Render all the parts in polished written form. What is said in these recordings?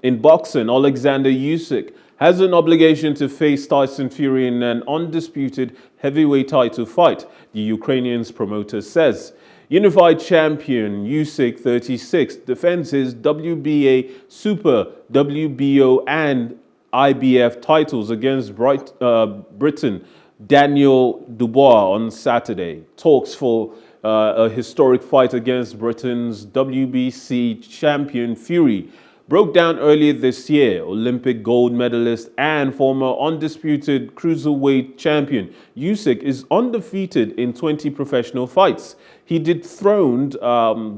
In boxing, Oleksandr Usyk has an obligation to face Tyson Fury in an undisputed heavyweight title fight, the Ukrainian's promoter says. Unified champion Usyk, 36, defends his WBA Super, WBO and IBF titles against Briton Daniel Dubois on Saturday. Talks for a historic fight against Britain's WBC champion Fury broke down earlier this year. Olympic gold medalist and former undisputed cruiserweight champion Usyk is undefeated in 20 professional fights. He dethroned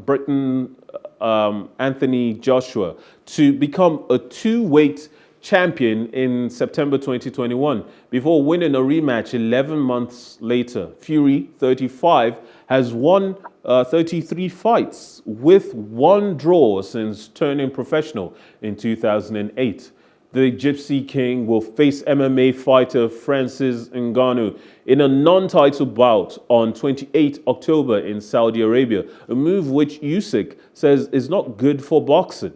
Briton Anthony Joshua to become a two-weight champion in September 2021 before winning a rematch 11 months later. Fury, 35, has won 33 fights with one draw since turning professional in 2008. The Gypsy King will face MMA fighter Francis Ngannou in a non-title bout on 28 October in Saudi Arabia, a move which Usyk says is not good for boxing.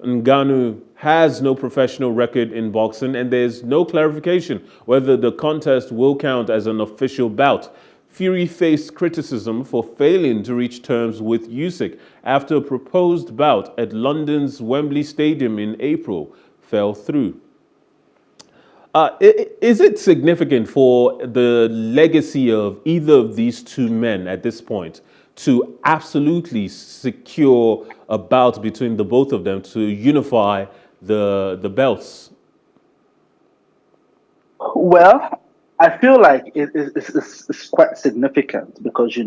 Ngannou has no professional record in boxing, and there's no clarification whether the contest will count as an official bout. Fury faced criticism for failing to reach terms with Usyk after a proposed bout at London's Wembley Stadium in April fell through. Is it significant for the legacy of either of these two men at this point to absolutely secure a bout between the both of them to unify the belts? Well, I feel like it's quite significant because,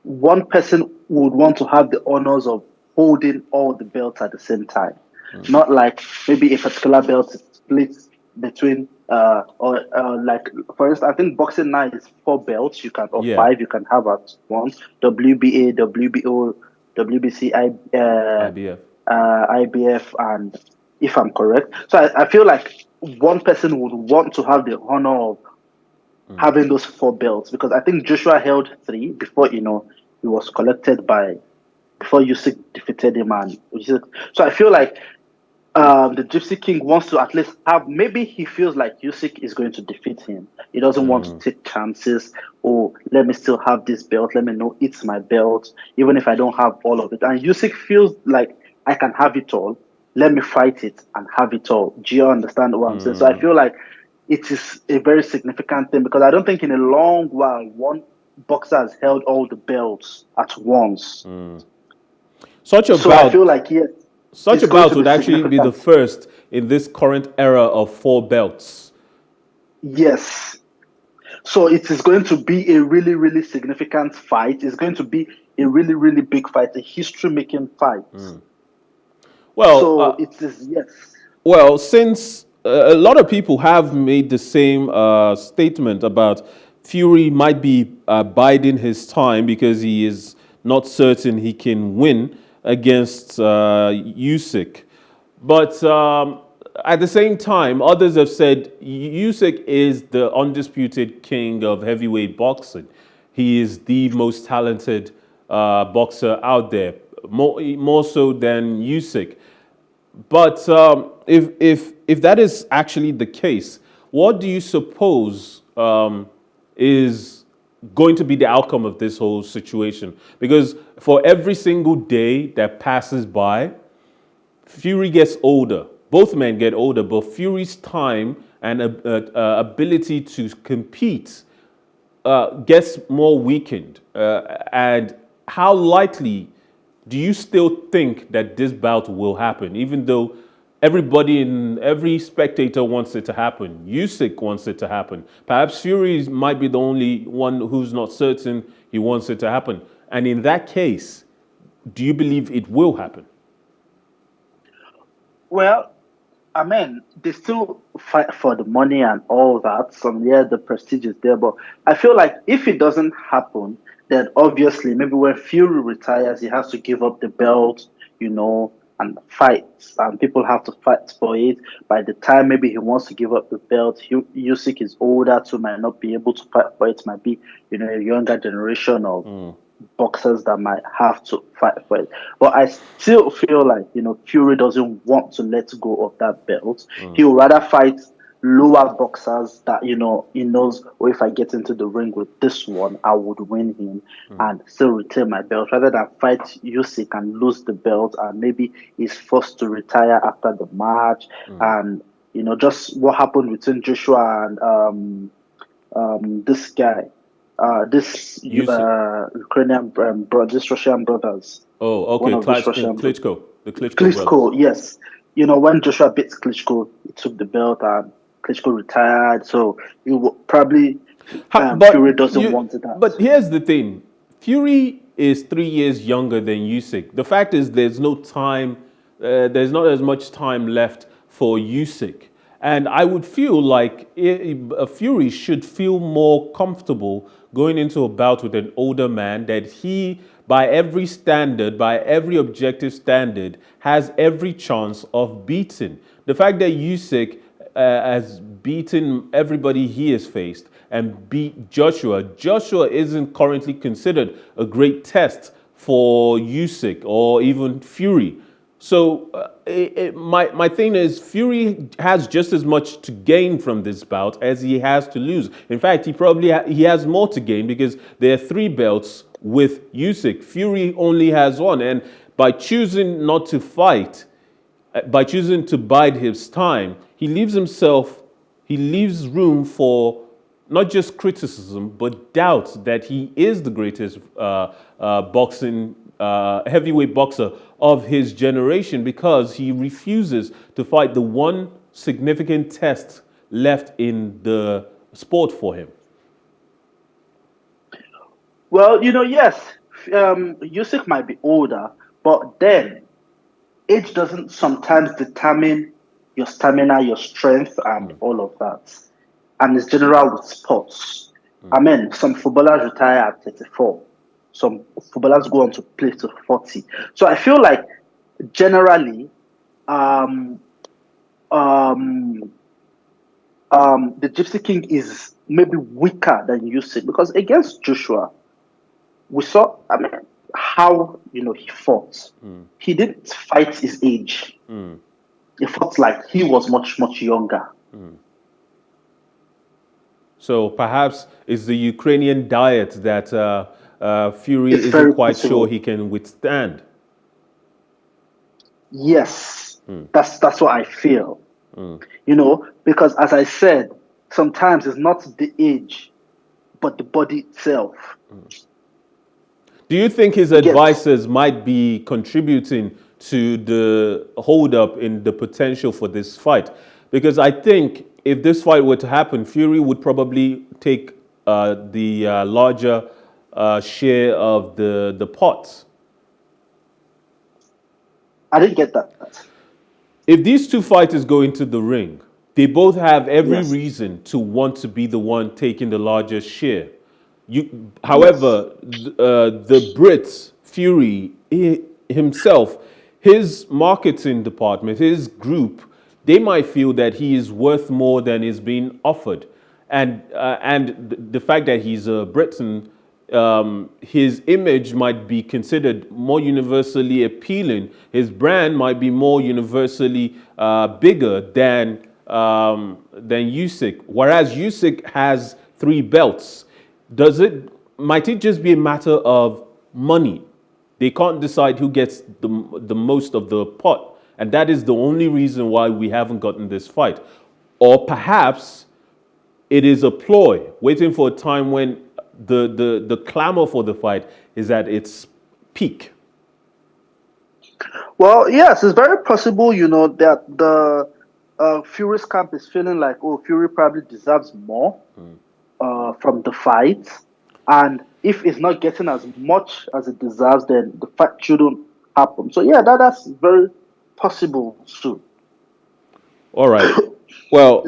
one person would want to have the honors of holding all the belts at the same time. Not like maybe a particular belt is split between, like, for instance, I think boxing now is 4 belts or 5 you can have at once. WBA, WBO, WBC, IBF. IBF, and if I'm correct. So I feel like one person would want to have the honor of having those 4 belts, because I think Joshua held 3 before, he was collected before Usyk defeated him. So I feel like the Gypsy King wants to at least have, maybe he feels like Usyk is going to defeat him. He doesn't want to take chances. Oh, let me still have this belt. Let me know it's my belt, even if I don't have all of it. And Usyk feels like, I can have it all. Let me fight it and have it all. Do you understand what I'm saying? So I feel like it is a very significant thing, because I don't think in a long while one boxer has held all the belts at once. Such a So bout, I feel like, yes, such a bout would actually be the first in this current era of 4 belts. Yes. So it is going to be a really, really significant fight. It's going to be a really, really big fight, a history-making fight. Well, so it is, yes. Well, since a lot of people have made the same statement about Fury might be biding his time because he is not certain he can win against Usyk. But at the same time, others have said Usyk is the undisputed king of heavyweight boxing. He is the most talented boxer out there, more so than Usyk. But if that is actually the case, what do you suppose is going to be the outcome of this whole situation? Because for every single day that passes by, Fury gets older. Both men get older, but Fury's time and ability to compete gets more weakened. And how likely do you still think that this bout will happen, even though every spectator wants it to happen? Usyk wants it to happen. Perhaps Fury might be the only one who's not certain he wants it to happen. And in that case, do you believe it will happen? Well, I mean, they still fight for the money and all that. The prestige is there. But I feel like if it doesn't happen, then obviously maybe when Fury retires, he has to give up the belt, and fight. And people have to fight for it. By the time maybe he wants to give up the belt, Usyk is older, so might not be able to fight for it. Might be, a younger generation of boxers that might have to fight for it. But I still feel like, Fury doesn't want to let go of that belt. He would rather fight lower boxers that, he knows, or if I get into the ring with this one, I would win him and still retain my belt, rather than fight Usyk and lose the belt and maybe he's forced to retire after the match. And, just what happened between Joshua and this guy. Ukrainian this Russian brothers. Oh, okay, Klitschko, the Klitschko Klitschko, brothers. yes. When Joshua beats Klitschko, he took the belt and Klitschko retired. So you probably Fury doesn't want it. But here's the thing: Fury is 3 years younger than Usyk. The fact is, there's no time. There's not as much time left for Usyk. And I would feel like Fury should feel more comfortable going into a bout with an older man that he, by every standard, by every objective standard, has every chance of beating. The fact that Usyk has beaten everybody he has faced and beat Joshua. Joshua isn't currently considered a great test for Usyk or even Fury. So my thing is, Fury has just as much to gain from this bout as he has to lose. In fact, he has more to gain because there are 3 belts with Usyk. Fury only has 1, and by choosing not to fight, by choosing to bide his time, he leaves room for not just criticism but doubt that he is the greatest heavyweight boxer of his generation, because he refuses to fight the one significant test left in the sport for him. Well, yes, Usyk might be older, but then age doesn't sometimes determine your stamina, your strength, and all of that. And it's general with sports. I mean, some footballers retire at 34. Some footballers go on to play to 40. So I feel like generally, the Gypsy King is maybe weaker than Usyk, because against Joshua, we saw, how he fought. He didn't fight his age. He fought like he was much, much younger. So perhaps it's the Ukrainian diet that Fury isn't quite sure he can withstand. Yes, that's what I feel. Because as I said, sometimes it's not the age, but the body itself. Do you think his advisors might be contributing to the hold-up in the potential for this fight? Because I think if this fight were to happen, Fury would probably take the larger share of the pot. I didn't get that. If these two fighters go into the ring, they both have every reason to want to be the one taking the larger share. However, the Brits, Fury himself, his marketing department, his group, they might feel that he is worth more than is being offered. And the fact that he's a Briton, his image might be considered more universally appealing. His brand might be more universally bigger than Usyk. Whereas Usyk has 3 belts. Might it just be a matter of money? They can't decide who gets the most of the pot. And that is the only reason why we haven't gotten this fight. Or perhaps it is a ploy, waiting for a time when the clamor for the fight is at its peak. Well, yes, it's very possible, that the Fury's camp is feeling like, Fury probably deserves more from the fight. And if it's not getting as much as it deserves, then the fight shouldn't happen. So, yeah, that's very possible too. All right. Well,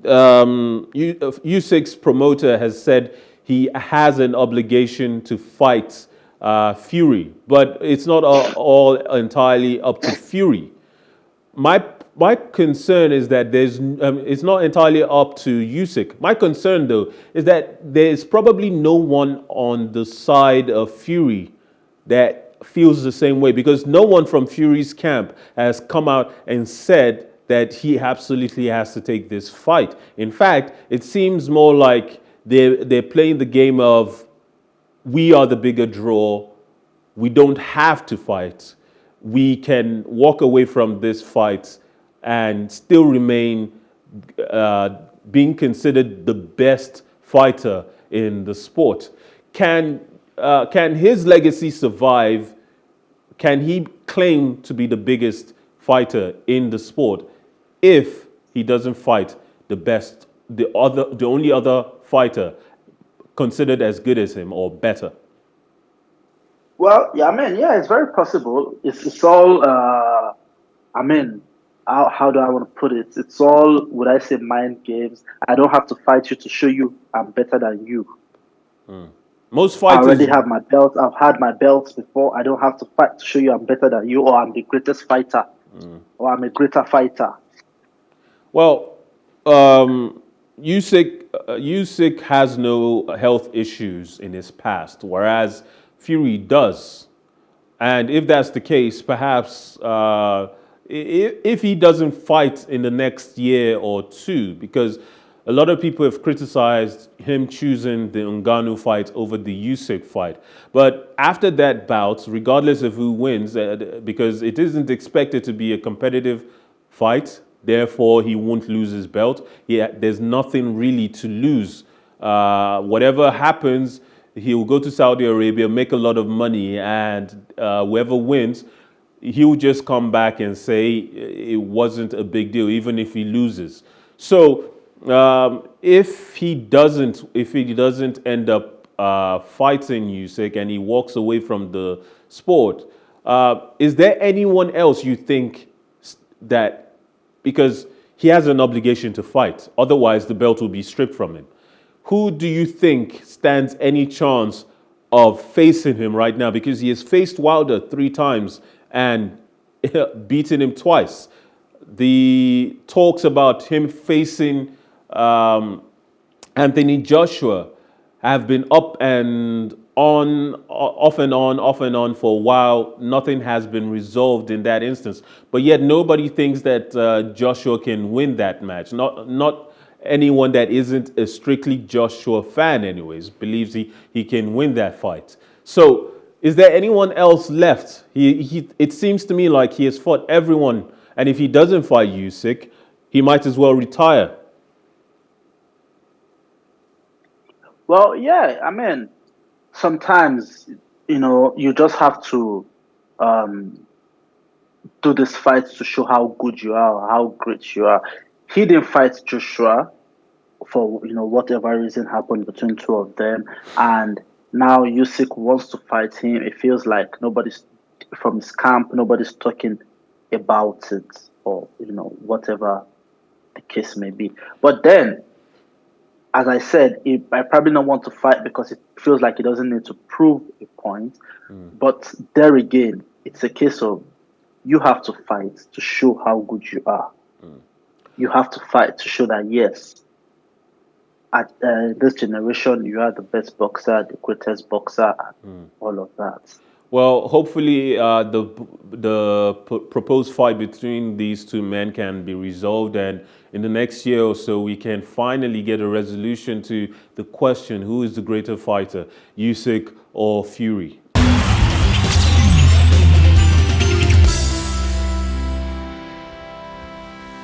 Usyk's promoter has said he has an obligation to fight Fury, but it's not all entirely up to Fury. My My concern is that it's not entirely up to Usyk. My concern, though, is that there's probably no one on the side of Fury that feels the same way, because no one from Fury's camp has come out and said that he absolutely has to take this fight. In fact, it seems more like they're playing the game of, we are the bigger draw. We don't have to fight. We can walk away from this fight and still remain being considered the best fighter in the sport. Can his legacy survive? Can he claim to be the biggest fighter in the sport if he doesn't fight the only other fighter considered as good as him or better? Well, yeah, I mean, yeah, it's very possible. It's all, I mean, how do I want to put it? It's all, would I say, mind games. I don't have to fight you to show you I'm better than you. Most I fighters. already have my belt. I've had my belts before. I don't have to fight to show you I'm better than you, or I'm the greatest fighter, or I'm a greater fighter. Well, Usyk has no health issues in his past, whereas Fury does. And if that's the case, perhaps if he doesn't fight in the next year or two, because a lot of people have criticized him choosing the Ngannou fight over the Usyk fight. But after that bout, regardless of who wins, because it isn't expected to be a competitive fight, therefore he won't lose his belt. There's nothing really to lose. Whatever happens, he'll go to Saudi Arabia, make a lot of money, and whoever wins, he'll just come back and say it wasn't a big deal, even if he loses. So if he doesn't end up fighting Usyk and he walks away from the sport, is there anyone else you think that, because he has an obligation to fight, otherwise the belt will be stripped from him? Who do you think stands any chance of facing him right now? Because he has faced Wilder 3 times and beaten him twice. The talks about him facing Anthony Joshua have been up and on, off and on for a while. Nothing has been resolved in that instance. But yet nobody thinks that Joshua can win that match. Not anyone that isn't a strictly Joshua fan anyways believes he can win that fight. So is there anyone else left? It seems to me like he has fought everyone. And if he doesn't fight Usyk, he might as well retire. Well, yeah, I mean, sometimes, you just have to do this fight to show how good you are, how great you are. He didn't fight Joshua for, whatever reason happened between two of them. And now Usyk wants to fight him. It feels like nobody's from his camp, nobody's talking about it, or, whatever the case may be. But then, as I said, I probably don't want to fight because it feels like he doesn't need to prove a point. But there again, it's a case of you have to fight to show how good you are. You have to fight to show that, yes, at this generation, you are the best boxer, the greatest boxer, and all of that. Well, hopefully the proposed fight between these two men can be resolved, and in the next year or so we can finally get a resolution to the question, who is the greater fighter, Usyk or Fury?